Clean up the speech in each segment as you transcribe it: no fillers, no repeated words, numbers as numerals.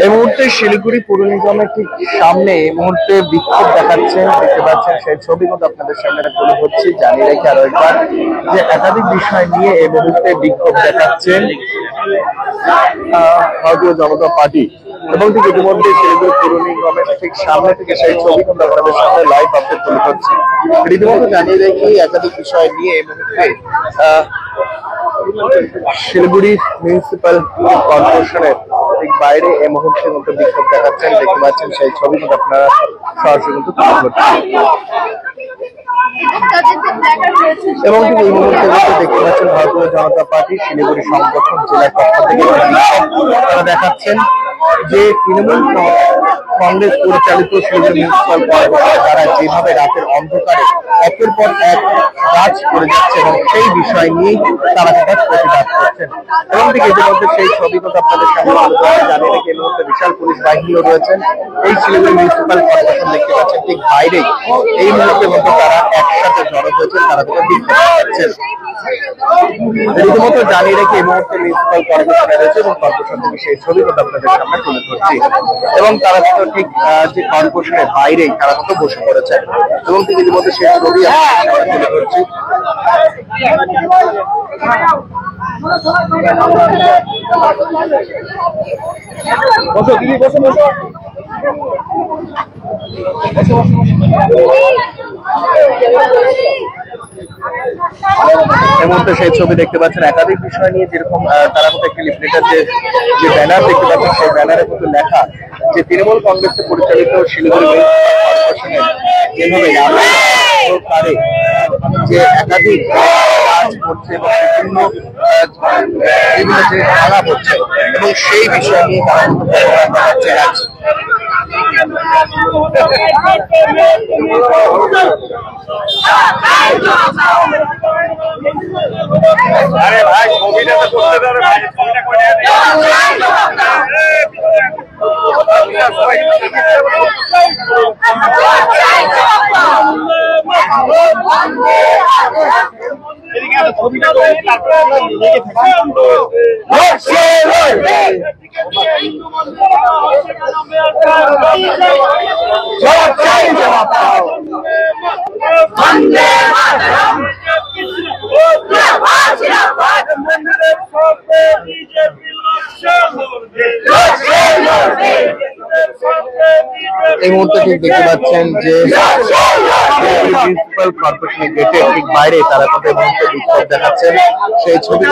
এই মুহূর্তে শিলিগুড়ি পৌর নিগমের ঠিক সামনে এই মুহূর্তে বিক্ষোভ দেখাচ্ছেন, দেখতে পাচ্ছেন সেই ছবি কিন্তু আপনাদের সামনে তুলে ধরছি। জানিয়ে রেখে আরো একবার যে একাধিক বিষয় নিয়ে এই মুহূর্তে বিক্ষোভ দেখাচ্ছেন ভারতীয় জনতা পার্টি এবং ঠিক ইতিমধ্যে শিলিগুড়ি পৌর নিগমের ঠিক সামনে থেকে সেই ছবি কিন্তু আপনাদের সামনে লাইভ আপডেট তুলে ধরছি। রীতিমতো জানিয়ে রেখে একাধিক বিষয় নিয়ে এই মুহূর্তে শিলিগুড়ি মিউনিসিপাল কর্পোরেশনের ঠিক বাইরে এই মুহূর্তের মধ্যে বিক্ষোভ দেখাচ্ছেন, দেখতে পাচ্ছেন সেই ছবি কিন্তু আপনারা সরাসরি কিন্তু তুলে ধরছেন। এবং ঠিক এই মুহূর্তে দেখতে পাচ্ছেন ভারতীয় জনতা পার্টি শিলিগুড়ি সংগঠন জেলার পক্ষ থেকে তারা দেখাচ্ছেন যে তৃণমূল কংগ্রেস পরিচালিত শিলিগুড়ি মিউনিসিপাল কর্পোরেশন দ্বারা যেভাবে রাতের অন্ধকারে একের পর এক কাজ করে যাচ্ছে এবং সেই বিষয় নিয়েই তারা সেটা প্রতিবাদ করছেন। এবং ঠিক ইতিমধ্যে সেই ছবি কথা আপনাদের সামনে জানিয়ে রেখে এই মুহূর্তে বিশাল পুলিশ বাহিনীও রয়েছেন এই শিলিগুড়ি মিউনিসিপাল কর্পোরেশন, দেখতে পাচ্ছেন ঠিক বাইরেই এই মুহূর্তের মধ্যে তারা একসাথে জড়ো হয়েছেন, তারা থেকে বিক্ষোভ করছেন। রীতিমতো জানিয়ে রেখে এই মুহূর্তে মিউনিসিপাল কর্পোরেশনে রয়েছে এবং কর্পোরেশন থেকে সেই ছবি কথা আপনাদের সামনে তুলে ধরছি। এবং তারা কিন্তু ঠিক যে কর্পোরেশনের বাইরেই তারা কিন্তু বসে পড়েছেন এবং ঠিক ইতিমধ্যে সেই ছবি আপনাদের তুলে ধরছি। এই মুহূর্তে সেই ছবি দেখতে পাচ্ছেন একাধিক বিষয় নিয়ে, যেরকম তারা কিন্তু একটি লিফলেটের যে ব্যানার দেখতে পাচ্ছেন সেই ব্যানারে কিন্তু লেখা যে তৃণমূল কংগ্রেসের পরিচালিত শিলিগুড়ি কর্পোরেশনের যেভাবে যে একাধিক কাজ করছে এবং বিভিন্ন যে ভাঙা হচ্ছে এবং সেই বিষয় নিয়ে তারা কিন্তু যাচ্ছে। আরে ভাই ছবিটা তো করতে হবে ভাই, ছবিটা করে ছবিটা তারপরে লেগে এই মুহূর্তে ঠিক দেখতে পাচ্ছেন যে মিউনিসিপাল কর্পোরেশনের গেটের ঠিক বাইরে তারা কিন্তু এই মুহূর্তে বিক্ষোভ দেখাচ্ছেন, সেই ছবি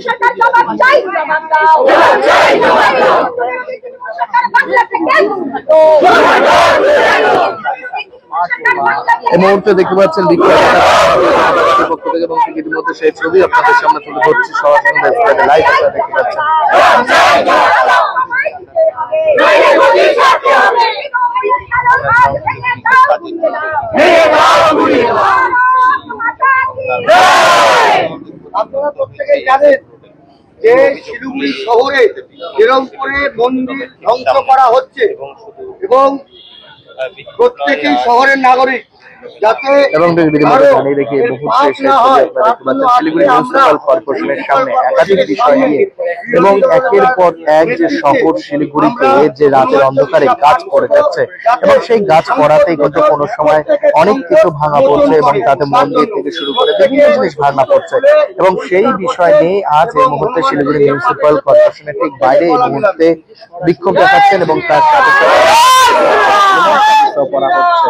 সরকার জবাব চাই, জবাব দাও। এই মুহূর্তে দেখতে পাচ্ছেন পক্ষ থেকে এবং ইতিমধ্যে সেই ছবি আপনাদের সামনে তুলে ধরছি সরাসরি লাইভ দেখতে পাচ্ছেন। আপনারা প্রত্যেকেই জানেন যে শিলিগুড়ি শহরে এরকম করে মন্দির ধ্বংস করা হচ্ছে এবং প্রত্যেকেই শহরের নাগরিক যাতে এবং জানিয়ে রেখে শিলিগুড়ি মিউনিসিপাল কর্পোরেশনের সামনে একাধিক বিষয় নিয়ে এবং একের পর এক যে শহর শিলিগুড়িতে যে রাতের অন্ধকারে গাছ পড়ে যাচ্ছে এবং সেই গাছ পড়াতেই কিন্তু কোনো সময় অনেক কিছু ভাঙা পড়ছে এবং তাতে মন্দির থেকে শুরু করে বিভিন্ন জিনিস ভাঙা পড়ছে এবং সেই বিষয় নিয়ে আজ এই মুহূর্তে শিলিগুড়ি মিউনিসিপাল কর্পোরেশনের ঠিক বাইরে এই মুহূর্তে বিক্ষোভ দেখাচ্ছেন এবং তার সাথে করা হচ্ছে।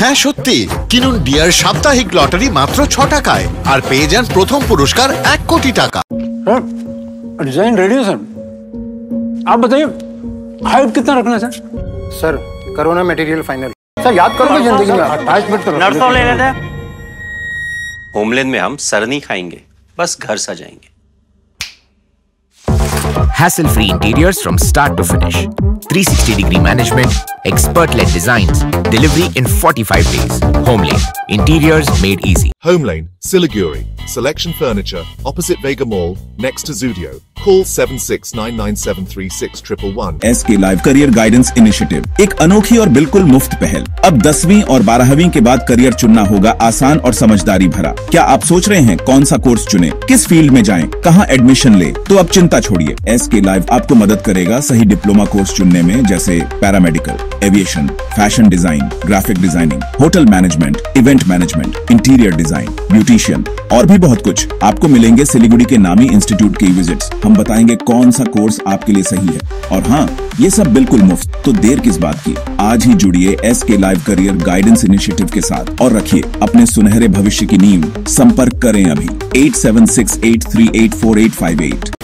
হ্যাঁ সত্যি, কিনুন ডিয়ার সাপ্তাহিক লটারি মাত্র 6 টাকায় আর পেয়ে যান প্রথম পুরস্কার 1 কোটি টাকা। डिजाइन रेडी है सर, आप बताइए हाइट कितना रखना है sir? Corona material final sir, याद करो जिंदगी में 28 मिनट नर्सों ले लेते हैं। होमलैंड में हम सर नहीं खाएंगे, बस घर सजाएंगे। Hassle-free interiors from start to finish. 360-degree management, expert-led designs, delivery in 45 days. Homelane, interiors made easy. Homelane, Siliguri. Selection Furniture, opposite Vega Mall, next to Zudio. Call 7699736111. SK Live career guidance initiative एक अनोखी और बिल्कुल मुफ्त पहल। अब 10वीं और 12वीं के बाद करियर चुनना होगा आसान और समझदारी भरा। क्या आप सोच रहे हैं कौन सा कोर्स चुने, किस फील्ड में जाएं, कहां एडमिशन ले? तो अब चिंता छोड़िए, SK Live आपको मदद करेगा सही डिप्लोमा कोर्स चुनने में, जैसे paramedical, aviation, fashion design, graphic designing, hotel management, event management, interior design, beautician और भी बहुत कुछ आपको मिलेंगे सिलीगुड़ी के नामी इंस्टीट्यूट के विजिट्स। हम बताएंगे कौन सा कोर्स आपके लिए सही है और हाँ, ये सब बिल्कुल मुफ्त। तो देर किस बात की, आज ही जुड़िए SK live career guidance initiative के साथ और रखिए अपने सुनहरे भविष्य की नींव। संपर्क करें अभी 8768384858।